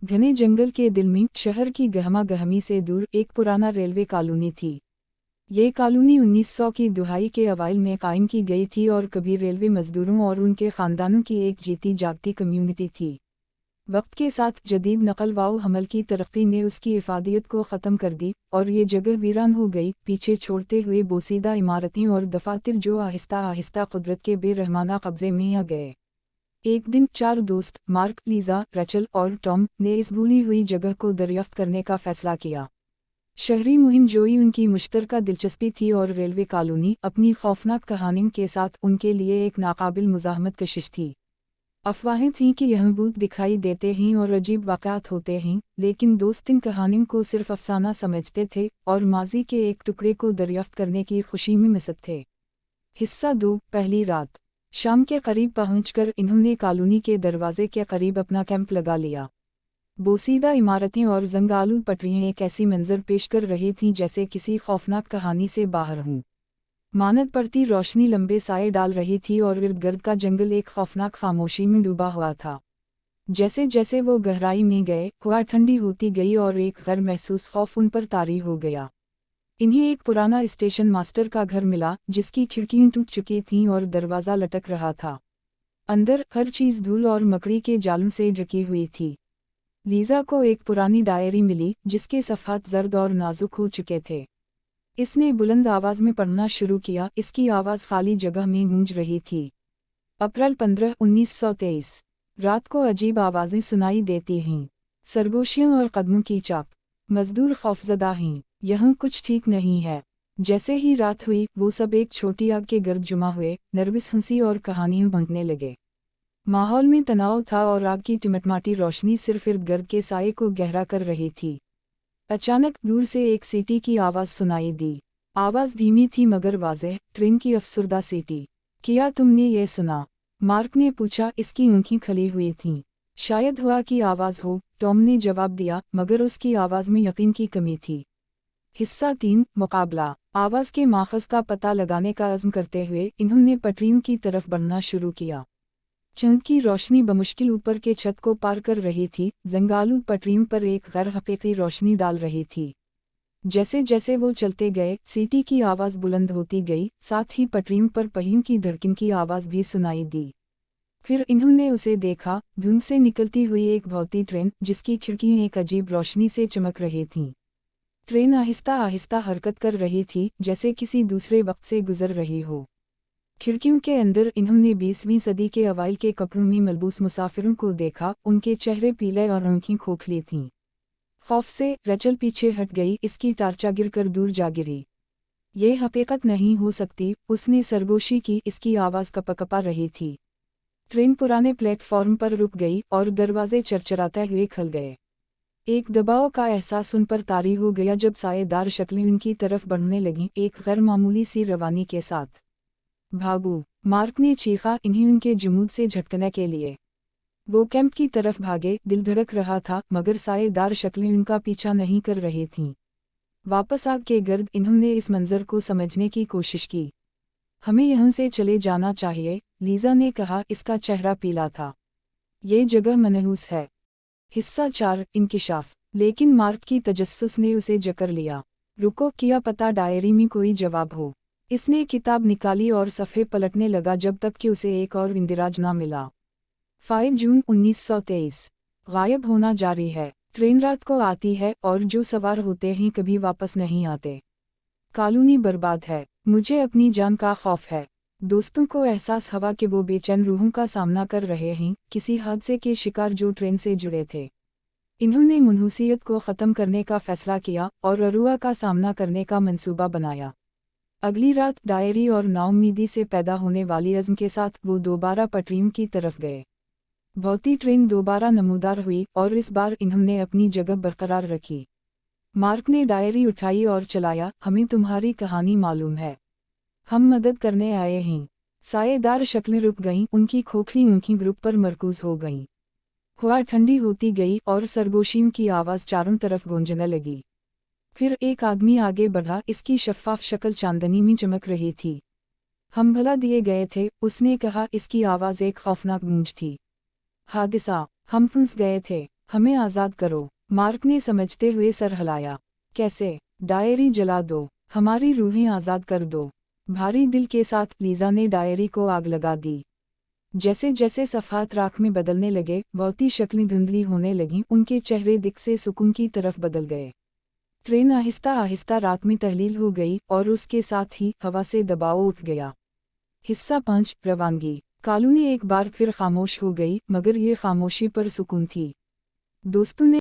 घने जंगल के दिल में शहर की गहमा गहमी से दूर एक पुराना रेलवे कॉलोनी थी। ये कॉलोनी 1900 की दुहाई के अवाइल में कायम की गई थी और कभी रेलवे मजदूरों और उनके ख़ानदानों की एक जीती जागती कम्युनिटी थी। वक्त के साथ जदीद नकल व हमल की तरक्की ने उसकी इफादियत को ख़त्म कर दी और ये जगह वीरान हो गई, पीछे छोड़ते हुए बोसीदा इमारतें और दफातर जो आहिस्ता आहिस्ता कुदरत के बेरहमाना कब्जे में आ गए। एक दिन 4 दोस्त मार्क, लीज़ा, रचल और टॉम ने इस भूली हुई जगह को दरियाफ्त करने का फैसला किया। शहरी मुहिम जोई उनकी मुश्तरका दिलचस्पी थी और रेलवे कॉलोनी अपनी खौफनाक कहानियों के साथ उनके लिए एक नाकाबिल मुज़ाहमत कशिश थी। अफवाहें थीं कि यह भूत दिखाई देते हैं और अजीब वाक़यात होते हैं, लेकिन दोस्त इन कहानियों को सिर्फ अफसाना समझते थे और माजी के एक टुकड़े को दरियाफ्त करने की खुशी में मस्त थे। हिस्सा 2, पहली रात। शाम के करीब पहुंचकर इन्होंने कॉलोनी के दरवाजे के करीब अपना कैंप लगा लिया। बोसीदा इमारतें और जंगालू पटरियां एक ऐसी मंजर पेश कर रही थीं जैसे किसी खौफनाक कहानी से बाहर हों। मानद पड़ती रोशनी लंबे साए डाल रही थी और इर्द गिर्द का जंगल एक खौफनाक खामोशी में डूबा हुआ था। जैसे जैसे वो गहराई में गए, हवा ठंडी होती गई और एक गैर महसूस खौफ उन पर तारी हो गया। इन्हें एक पुराना स्टेशन मास्टर का घर मिला, जिसकी खिड़कियां टूट चुकी थीं और दरवाज़ा लटक रहा था। अंदर हर चीज़ धूल और मकड़ी के जालों से ढकी हुई थी। लीज़ा को एक पुरानी डायरी मिली, जिसके सफ़हात जर्द और नाजुक हो चुके थे। इसने बुलंद आवाज़ में पढ़ना शुरू किया, इसकी आवाज़ खाली जगह में गूंज रही थी। अप्रैल 15, 1923। रात को अजीब आवाज़ें सुनाई देती हैं, सरगोशियों और कदमों की चाप। मजदूर खौफजदा हैं, यहाँ कुछ ठीक नहीं है। जैसे ही रात हुई, वो सब एक छोटी आग के गर्द जुमा हुए, नर्वस हंसी और कहानियाँ बांटने लगे। माहौल में तनाव था और आग की टिमटमाटी रोशनी सिर्फ इर्द गिर्द के साए को गहरा कर रही थी। अचानक दूर से एक सीटी की आवाज़ सुनाई दी। आवाज़ धीमी थी मगर वाज़ेह, ट्रेन की अफसरदा सीटी। क्या तुमने ये सुना? मार्क ने पूछा, इसकी आँखें खली हुई थीं। शायद हवा की आवाज़ हो, टॉम ने जवाब दिया, मगर उसकी आवाज़ में यकीन की कमी थी। हिस्सा 3, मुकाबला। आवाज़ के माखज़ का पता लगाने का अज़्म करते हुए इन्होंने पटरियों की तरफ बढ़ना शुरू किया। चंद की रोशनी बमुश्किल ऊपर के छत को पार कर रही थी, जंगालू पटरियों पर एक गैर हकीकी रोशनी डाल रही थी। जैसे जैसे वो चलते गए, सीटी की आवाज़ बुलंद होती गई, साथ ही पटरियों पर पहियों की धड़कन की आवाज़ भी सुनाई दी। फिर इन्होंने उसे देखा, धुंध से निकलती हुई एक भौती ट्रेन, जिसकी खिड़कियां एक अजीब रोशनी से चमक रही थीं। ट्रेन आहिस्ता आहिस्ता हरकत कर रही थी, जैसे किसी दूसरे वक्त से गुजर रही हो। खिड़कियों के अंदर इन्होंने 20वीं सदी के अवाइल के कपड़ों में मलबूस मुसाफिरों को देखा, उनके चेहरे पीले और आँखें खोखली थीं। खौफ से रचल पीछे हट गई, इसकी टार्चा गिरकर दूर जा गिरी। ये हकीकत नहीं हो सकती, उसने सरगोशी की, इसकी आवाज़ कपकपा रही थी। ट्रेन पुराने प्लेटफॉर्म पर रुक गई और दरवाजे चरचराते हुए खुल गए। एक दबाव का एहसास उन पर तारी हो गया जब साएदार शक्लें उनकी तरफ बढ़ने लगीं, एक गैर मामूली सी रवानी के साथ। भागो! मार्क ने चीखा, इन्हें उनके जुमूद से झटकने के लिए। वो कैंप की तरफ भागे, दिल धड़क रहा था, मगर साएदार शक्लें उनका पीछा नहीं कर रही थीं। वापस आग के गर्द इन्होंने इस मंजर को समझने की कोशिश की। हमें यहाँ से चले जाना चाहिए, लीज़ा ने कहा, इसका चेहरा पीला था। ये जगह मनहूस है। हिस्सा 4, इंकिशाफ। लेकिन मार्क की तजस्सुस ने उसे जकड़ लिया। रुको, क्या पता डायरी में कोई जवाब हो। इसने किताब निकाली और सफ़े पलटने लगा जब तक कि उसे एक और इंदिराज ना मिला। 5 जून 1923। गायब होना जारी है। ट्रेन रात को आती है और जो सवार होते हैं कभी वापस नहीं आते। कॉलोनी बर्बाद है। मुझे अपनी जान का खौफ है। दोस्तों को एहसास हुआ कि वो बेचैन रूहों का सामना कर रहे हैं, किसी हादसे के शिकार जो ट्रेन से जुड़े थे। इन्होंने मनहूसियत को ख़त्म करने का फ़ैसला किया और अरुआ का सामना करने का मंसूबा बनाया। अगली रात डायरी और नाउम्मीदी से पैदा होने वाली अज़्म के साथ वो दोबारा पटरियों की तरफ गए। भौती ट्रेन दोबारा नमूदार हुई और इस बार इन्होंने अपनी जगह बरकरार रखी। मार्क ने डायरी उठाई और चलाया, हमें तुम्हारी कहानी मालूम है। हम मदद करने आए हैं। साएदार शक्लें रुक गईं, उनकी खोखली आँखें ग्रुप पर मरकूज हो गईं। हवा ठंडी होती गई और सरगोशियों की आवाज़ चारों तरफ गूंजने लगी। फिर एक आदमी आगे बढ़ा, इसकी शफ़ाफ़ शक्ल चांदनी में चमक रही थी। हम भला दिए गए थे, उसने कहा, इसकी आवाज़ एक खौफनाक गूंज थी। हादिसा, हम फंस गए थे। हमें आज़ाद करो, मार्क ने समझते हुए सर हिलाया। कैसे? डायरी जला दो, हमारी रूहें आज़ाद कर दो। भारी दिल के साथ लीज़ा ने डायरी को आग लगा दी। जैसे जैसे सफ़ात राख में बदलने लगे, बहुती शक्लें धुंधली होने लगीं, उनके चेहरे दिक से सुकून की तरफ बदल गए। ट्रेन आहिस्ता आहिस्ता रात में तहलील हो गई और उसके साथ ही हवा से दबाव उठ गया। हिस्सा 5 रवानगी। कॉलोनी एक बार फिर खामोश हो गई, मगर ये खामोशी पर सुकून थी। दोस्तों ने